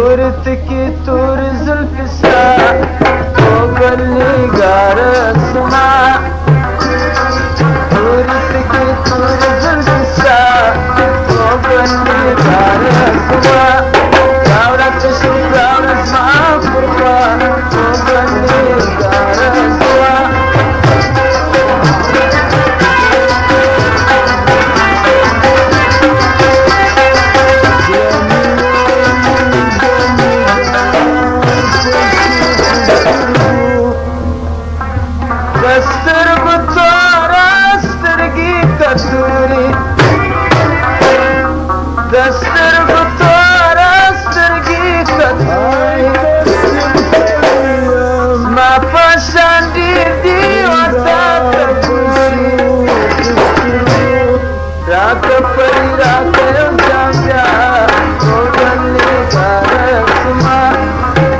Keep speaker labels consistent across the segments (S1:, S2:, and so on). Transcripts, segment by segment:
S1: صورتك طور الفساء فوق اللي قار السماء صورتك طور الفساء فوق اللي قار السماء دورة تشوف دورة اسمها فرقة فوق اللي قار السماء دستر بطار استرقي كتوري دستر بطار استرقي كتوري ما فشان دي وتاتبوري راك فري راك يوجامجا وغني كارك سما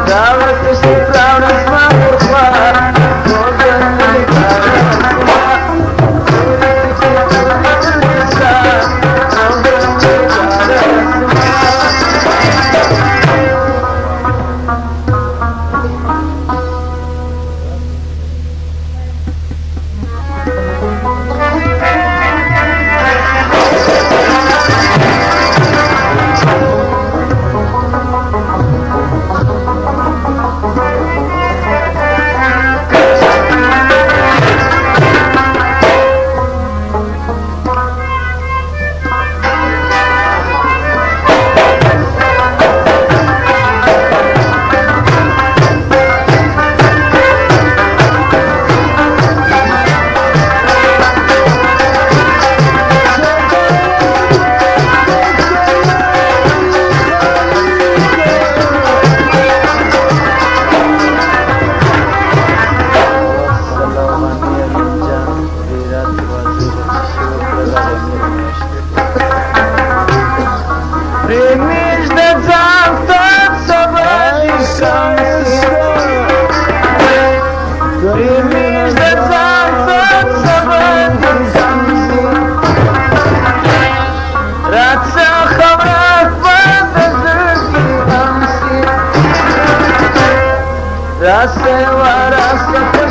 S1: دعوت شكرا ونسمع فرقا وغني كارك سما Remiz de zantat sabahı şansı Remiz de zantat sabahı şansı Ratsa khavrak bandazı amsi Rasa wa rasa